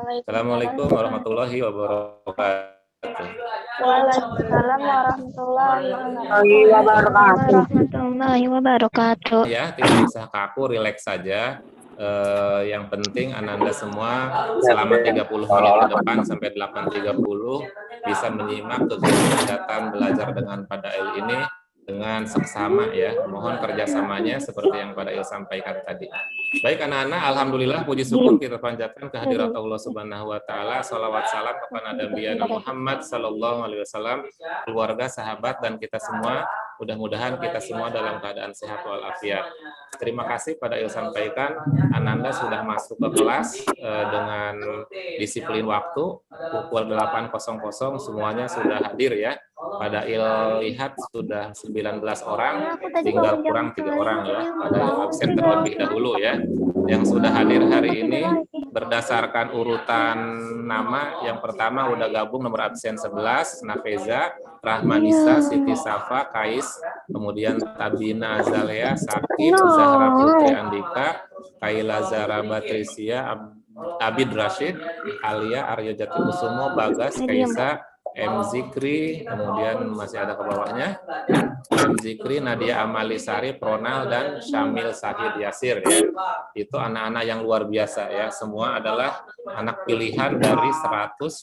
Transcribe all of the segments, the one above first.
Assalamualaikum warahmatullahi wabarakatuh. Waalaikumsalam warahmatullahi wabarakatuh. Ya, tidak usah kaku, rileks saja. Yang penting Ananda semua selama 30 menit ke depan sampai 8.30 bisa menyimak kegiatan belajar dengan Fadail ini dengan seksama ya. Mohon kerjasamanya seperti yang Fadail sampaikan tadi. Baik anak-anak, alhamdulillah puji syukur kita panjatkan kehadirat Allah Subhanahu wa taala. Shalawat salam kepada Nabi Muhammad sallallahu alaihi wasallam, keluarga, sahabat dan kita semua. Mudah-mudahan kita semua dalam keadaan sehat walafiat. Terima kasih pada yang sampaikan. Ananda sudah masuk ke kelas dengan disiplin waktu pukul 8.00 semuanya sudah hadir ya. Pada lihat sudah 19 orang, tinggal kurang 3 orang ya. Pada absen terlebih dahulu ya. Yang sudah hadir hari ini berdasarkan urutan nama, yang pertama udah gabung nomor absen 11, Nafeza, Rahmanisa, Siti Safa, Kais, kemudian Tabina Azalea, Sakib, Zahra Putri Andika, Kaila Zara Batrisia, Abid Rashid, Alia, Aryo Jatikusumo, Bagas, Kaisa, M. Zikri, kemudian masih ada ke bawahnya, M. Zikri, Nadia Amalisari, Pronal, dan Syamil Sahid Yasir ya. Itu anak-anak yang luar biasa ya, semua adalah anak pilihan dari 120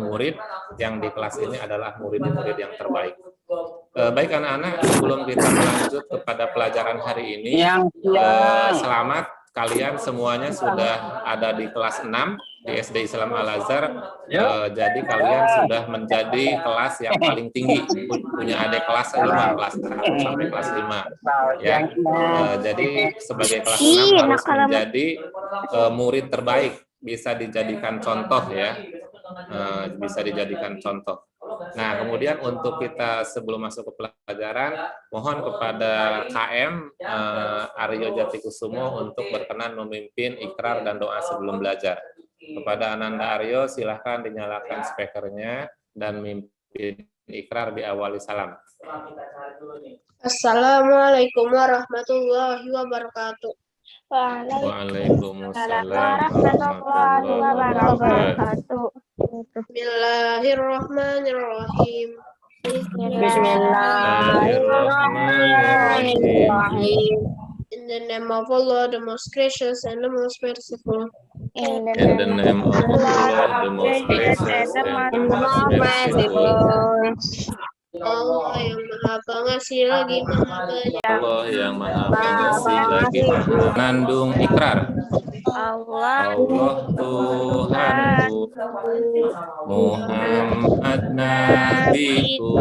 murid yang di kelas ini adalah murid-murid yang terbaik. Baik anak-anak, sebelum kita melanjut kepada pelajaran hari ini, selamat kalian semuanya sudah ada di kelas 6 di SD Islam Al-Azhar. Jadi kalian sudah menjadi kelas yang paling tinggi, punya adik kelas 5, kelas 1 sampai kelas 5 ya. Jadi sebagai kelas 6 harus menjadi murid terbaik, bisa dijadikan contoh ya, bisa dijadikan contoh. Nah, kemudian untuk kita sebelum masuk ke pelajaran, mohon kepada KM Aryo Jatikusumo untuk berkenan memimpin ikrar dan doa sebelum belajar. Kepada Ananda Aryo, silahkan dinyalakan speakernya dan mimpin ikrar diawali salam. Assalamualaikum warahmatullahi wabarakatuh. Waalaikumsalam warahmatullahi wabarakatuh. Bismillahirrahmanirrahim. Bismillahirrahmanirrahim. In the name of Allah, the most gracious and the most merciful. In the name of Allah, the most gracious and the most merciful. Allah yang maha pengasih lagi maha banyak. Allah yang maha pengasih lagi maha nandung ikrar. Allah Tuhanku, Muhammad Nabiku,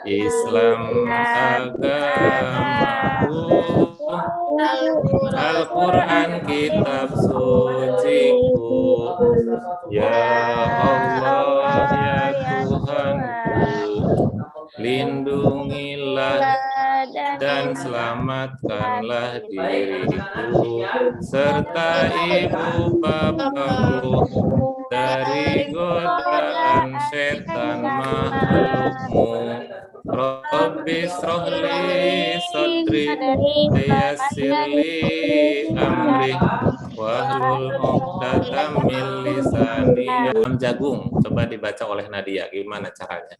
Islam agamaku, Al-Quran kitab suciku. Ya Allah ya Tuhanku, lindungilah dan selamatkanlah diriku serta ibu bapakku dari godaan setan makhlukmu. Rabbi srohli sodri yassirli amri wahlul 'uqdatam min lisani. Jagung coba dibaca oleh Nadia, gimana caranya?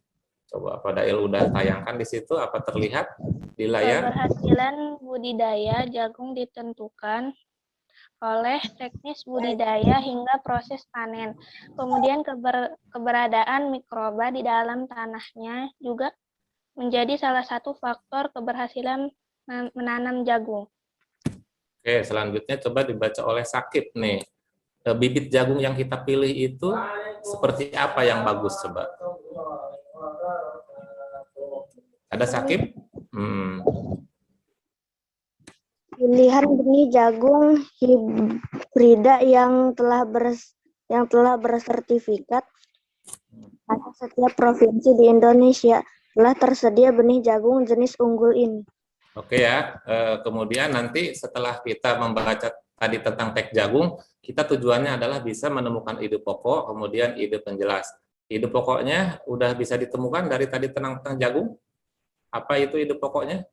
Coba Fadail udah tayangkan di situ, apa terlihat di layar? Keberhasilan budidaya jagung ditentukan oleh teknis budidaya hingga proses panen. Kemudian keberadaan mikroba di dalam tanahnya juga menjadi salah satu faktor keberhasilan menanam jagung. Oke, selanjutnya coba dibaca oleh Sakib nih. Bibit jagung yang kita pilih itu seperti apa yang bagus coba? Ada Sakib? Pilihan benih jagung hibrida yang telah bersertifikat. Pada setiap provinsi di Indonesia telah tersedia benih jagung jenis unggul ini. Oke ya, kemudian nanti setelah kita membaca tadi tentang teks jagung, kita tujuannya adalah bisa menemukan ide pokok, kemudian ide penjelas. Ide pokoknya udah bisa ditemukan dari tadi tentang jagung? Apa itu ide pokoknya?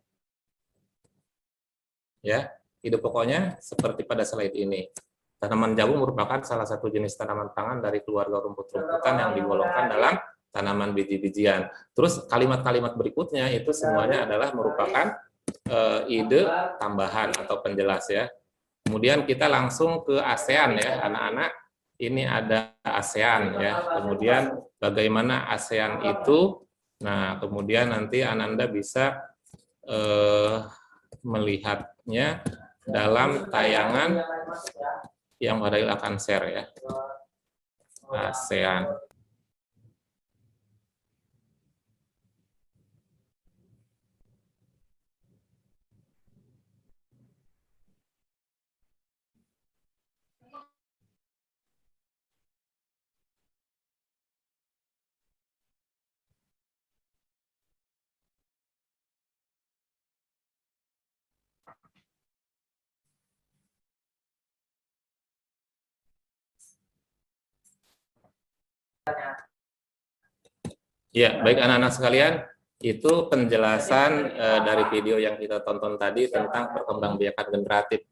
Ya, ide pokoknya seperti pada slide ini. Tanaman jagung merupakan salah satu jenis tanaman pangan dari keluarga rumput-rumputan yang digolongkan dalam tanaman biji-bijian. Terus kalimat-kalimat berikutnya itu semuanya adalah merupakan ide tambahan atau penjelas ya. Kemudian kita langsung ke ASEAN ya, anak-anak. Ini ada ASEAN ya. Kemudian bagaimana ASEAN itu? Nah, kemudian nanti Ananda bisa melihatnya dalam tayangan yang Fadail akan share ya. ASEAN. Ya, baik anak-anak sekalian, itu penjelasan dari video yang kita tonton tadi tentang perkembangbiakan generatif.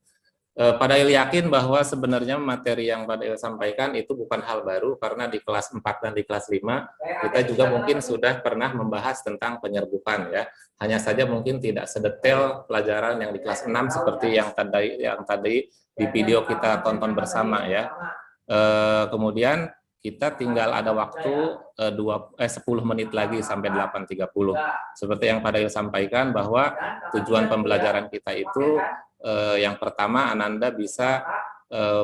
Fadail yakin bahwa sebenarnya materi yang Fadail sampaikan itu bukan hal baru, karena di kelas 4 dan di kelas 5 kita juga mungkin sudah pernah membahas tentang penyerbukan ya. Hanya saja mungkin tidak sedetail pelajaran yang di kelas 6 seperti yang tadi di video kita tonton bersama ya. Kemudian kita tinggal ada waktu 10 menit lagi sampai 8.30. Seperti yang Fadail sampaikan bahwa tujuan pembelajaran kita itu yang pertama Ananda bisa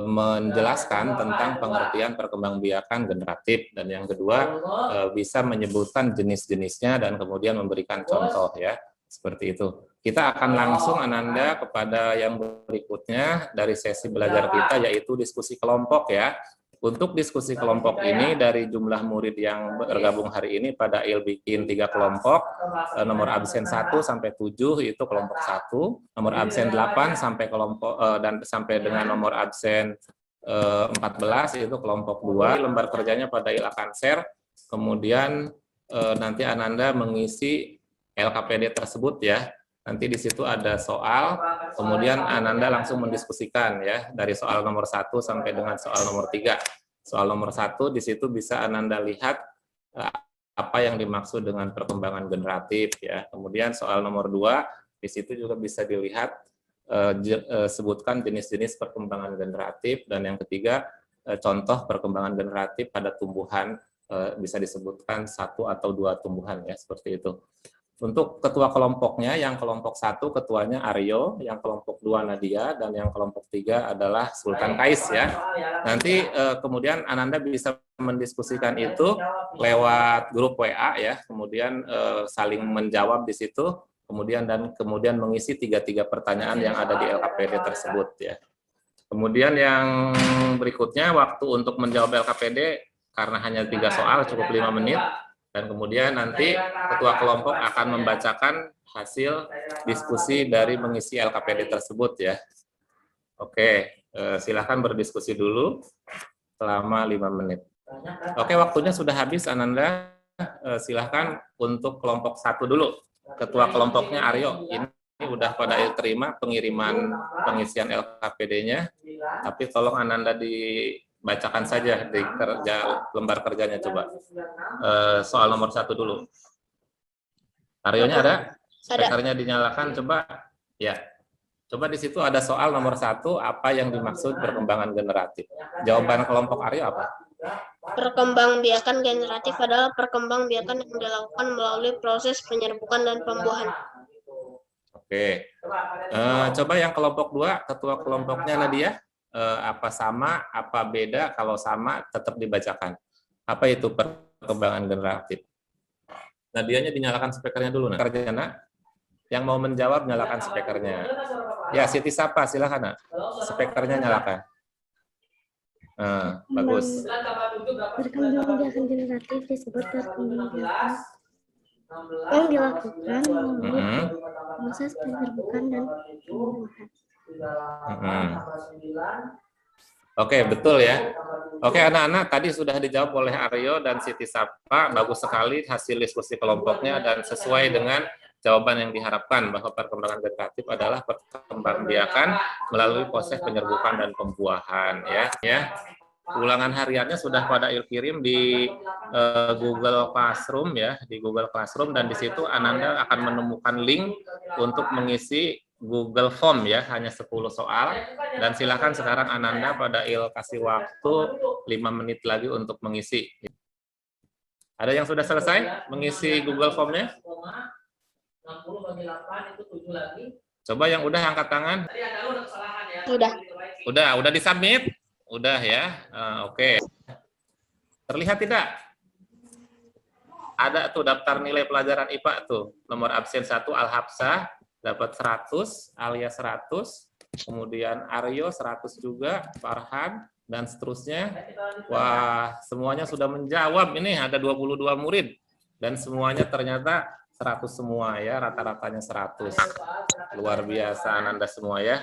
menjelaskan tentang pengertian perkembangbiakan generatif, dan yang kedua bisa menyebutkan jenis-jenisnya dan kemudian memberikan contoh ya, seperti itu. Kita akan langsung Ananda kepada yang berikutnya dari sesi belajar kita, yaitu diskusi kelompok ya. Untuk diskusi kelompok ini dari jumlah murid yang bergabung hari ini Fadail bikin 3 kelompok, nomor absen 1 sampai 7 itu kelompok 1, nomor absen 8 sampai kelompok dan sampai dengan nomor absen 14 itu kelompok 2. Lembar kerjanya Fadail akan share, kemudian nanti Ananda mengisi LKPD tersebut ya. Nanti di situ ada soal, kemudian Ananda langsung mendiskusikan ya, dari soal nomor 1 sampai dengan soal nomor 3. Soal nomor 1 di situ bisa Ananda lihat apa yang dimaksud dengan perkembangan generatif ya. Kemudian soal nomor 2 di situ juga bisa dilihat sebutkan jenis-jenis perkembangan generatif, dan yang ketiga contoh perkembangan generatif pada tumbuhan, bisa disebutkan 1 atau 2 tumbuhan ya, seperti itu. Untuk ketua kelompoknya, yang kelompok 1 ketuanya Aryo, yang kelompok 2 Nadia, dan yang kelompok 3 adalah Sultan Kais ya. Nanti kemudian Ananda bisa mendiskusikan itu lewat grup WA ya, kemudian saling menjawab di situ, kemudian mengisi 3 pertanyaan yang ada di LKPD tersebut ya. Kemudian yang berikutnya, waktu untuk menjawab LKPD karena hanya 3 soal cukup 5 menit. Dan kemudian nanti ketua kelompok akan membacakan hasil diskusi dari mengisi LKPD tersebut ya. Oke, silahkan berdiskusi dulu selama 5 menit. Oke, waktunya sudah habis Ananda. Silahkan untuk kelompok 1 dulu. Ketua kelompoknya Aryo. Ini udah Fadail terima pengiriman pengisian LKPD-nya. Tapi tolong Ananda bacakan saja di lembar kerjanya, coba. Soal nomor 1 dulu. Aryonya ada? Speakernya dinyalakan, coba. Ya. Coba di situ ada soal nomor 1, apa yang dimaksud perkembangan generatif. Jawaban kelompok Aryo apa? Perkembangbiakan generatif adalah perkembangbiakan yang dilakukan melalui proses penyerbukan dan pembuahan. Oke. Coba yang kelompok 2, ketua kelompoknya Nadia. Apa sama, apa beda? Kalau sama tetap dibacakan. Apa itu perkembangan generatif? Nadianya dinyalakan speakernya dulu. Nak. Yang mau menjawab nyalakan speakernya. Ya, Siti Sapa, silakan nak. Speakernya nyalakan. Bagus. Perkembangbiakan generatif disebut perkembangbiakan yang dilakukan melalui proses penyerbukan dan pembuahan. Oke, betul ya. Oke, anak-anak, tadi sudah dijawab oleh Aryo dan Siti Sapa. Bagus sekali hasil diskusi kelompoknya dan sesuai dengan jawaban yang diharapkan bahwa perkembangan generatif adalah perkembangbiakan melalui proses penyerbukan dan pembuahan, ya. Ulangan hariannya sudah pada kirim di Google Classroom, ya, di Google Classroom, dan di situ Ananda akan menemukan link untuk mengisi Google Form, ya, hanya 10 soal, dan silakan sekarang Ananda pada kasih waktu 5 menit lagi untuk mengisi. Ada yang sudah selesai mengisi Google Form-nya? Coba yang udah angkat tangan. Udah disubmit? Udah, ya. Oke. Terlihat tidak? Ada tuh daftar nilai pelajaran IPA tuh. Nomor absen 1 Al-Hafsah dapat 100, Alia 100, kemudian Aryo 100 juga, Farhan, dan seterusnya. Wah, semuanya sudah menjawab. Ini ada 22 murid. Dan semuanya ternyata 100 semua, ya, rata-ratanya 100. Luar biasa Ananda semua, ya.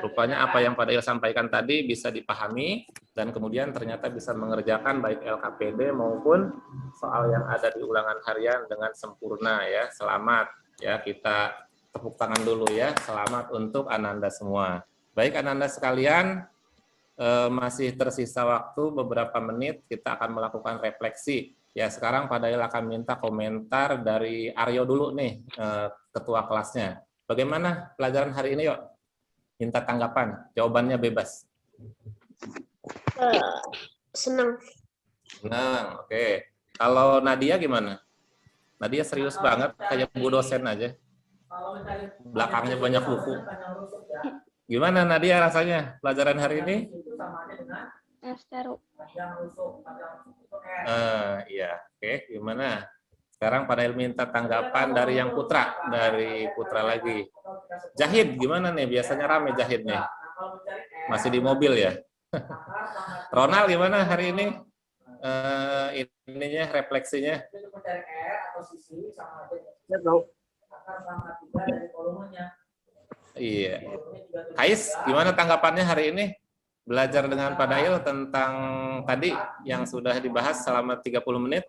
Rupanya apa yang Pak Dail sampaikan tadi bisa dipahami, dan kemudian ternyata bisa mengerjakan baik LKPD maupun soal yang ada di ulangan harian dengan sempurna, ya. Selamat, ya, kita tepuk tangan dulu, ya. Selamat untuk Ananda semua. Baik Ananda sekalian, masih tersisa waktu beberapa menit, kita akan melakukan refleksi. Ya, sekarang Pak Dail akan minta komentar dari Aryo dulu nih, ketua kelasnya. Bagaimana pelajaran hari ini, yuk? Minta tanggapan, jawabannya bebas. Senang. Senang, oke. Kalau Nadia gimana? Nadia serius banget, kayak bu dosen aja. Belakangnya banyak buku. Gimana Nadia rasanya pelajaran hari ini? Seru. Iya, oke. Gimana? Sekarang Pak Dail minta tanggapan dari yang Putra, lagi. Jahid gimana nih? Biasanya rame Jahid nih. Masih di mobil ya? Ronald gimana hari ini? Ininya refleksinya. Iya. Kais, gimana tanggapannya hari ini? Belajar dengan Pak Dail tentang tadi yang sudah dibahas selama 30 menit?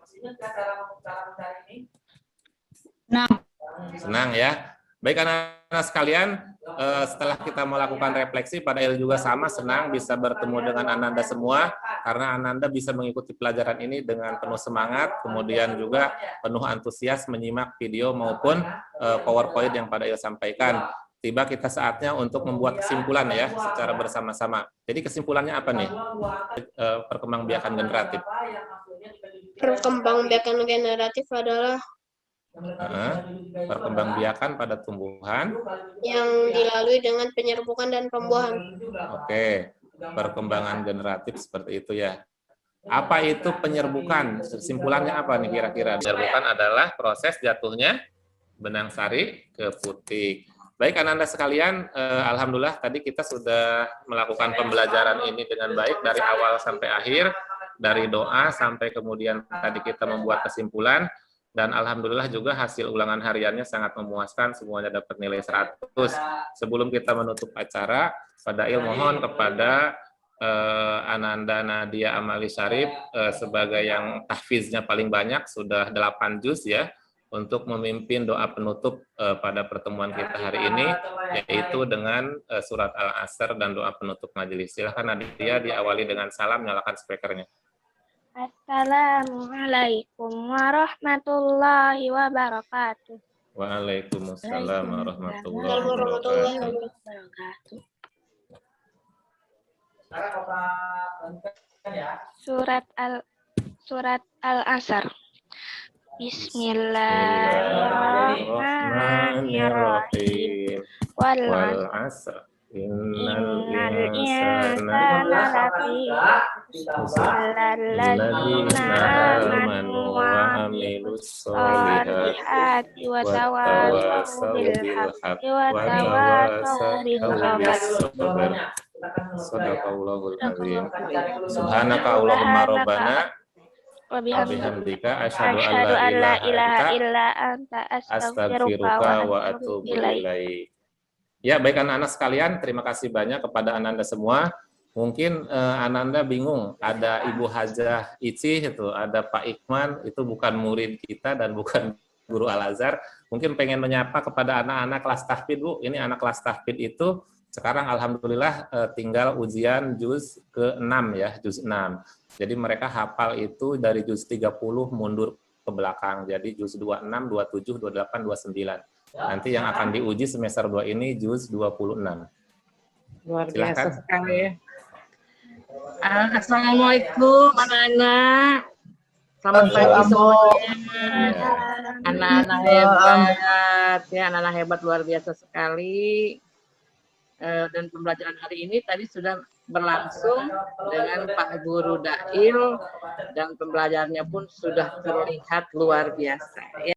Senang, ya. Baik anak-anak sekalian, setelah kita melakukan refleksi, Pak Dail juga sama senang bisa bertemu dengan Ananda semua, karena Ananda bisa mengikuti pelajaran ini dengan penuh semangat, kemudian juga penuh antusias menyimak video maupun PowerPoint yang Pak Dail sampaikan. Tiba kita saatnya untuk membuat kesimpulan, ya, secara bersama-sama. Jadi kesimpulannya apa nih? Perkembangbiakan generatif. Perkembangbiakan generatif adalah perkembangbiakan pada tumbuhan yang dilalui dengan penyerbukan dan pembuahan. Oke, perkembangan generatif seperti itu, ya. Apa itu penyerbukan? Kesimpulannya apa nih kira-kira? Penyerbukan adalah proses jatuhnya benang sari ke putik. Baik anak-anak sekalian, alhamdulillah tadi kita sudah melakukan pembelajaran ini dengan baik dari awal sampai akhir, dari doa sampai kemudian tadi kita membuat kesimpulan, dan alhamdulillah juga hasil ulangan hariannya sangat memuaskan, semuanya dapat nilai 100. Sebelum kita menutup acara, Pak Dail mohon kepada Ananda Nadia Amali Syarif sebagai yang tahfiznya paling banyak, sudah 8 juz, ya, untuk memimpin doa penutup pada pertemuan kita hari ini, yaitu dengan surat Al-Asr dan doa penutup majelis. Silakan Nadia diawali dengan salam, nyalakan speakernya. Assalamualaikum warahmatullahi wabarakatuh. Waalaikumsalam warahmatullahi wabarakatuh. Surat Al-Asr. Bismillahirrahmanirrahim. Wal 'asr. Innal insana lafi alladzina amanu wa amilus solihati wa tawassaw bil haqqi wa tawassaw bis sabr. Shadaqallahul azim. Subhanaka Allahumma rabbana wa bihamdika asyhadu an la ilaha illa anta astaghfiruka wa atubu ilaik. Ya, baik anak-anak sekalian, terima kasih banyak kepada Ananda semua. Mungkin Ananda bingung, ada Ibu Hajah Icih itu, ada Pak Ikman, itu bukan murid kita dan bukan guru Al-Azhar. Mungkin pengen menyapa kepada anak-anak kelas tahfidz, Bu. Ini anak kelas tahfidz itu sekarang alhamdulillah tinggal ujian juz ke-6 ya, juz 6. Jadi mereka hafal itu dari juz 30 mundur ke belakang. Jadi juz 26, 27, 28, 29. Nanti yang akan diuji semester 2 ini juz 26. Luar biasa Silakan. sekali. Assalamualaikum anak-anak. Selamat pagi semuanya. Anak-anak hebat, ya anak-anak hebat luar biasa sekali. Dan pembelajaran hari ini tadi sudah berlangsung dengan Pak Guru Dail dan pembelajarannya pun sudah terlihat luar biasa.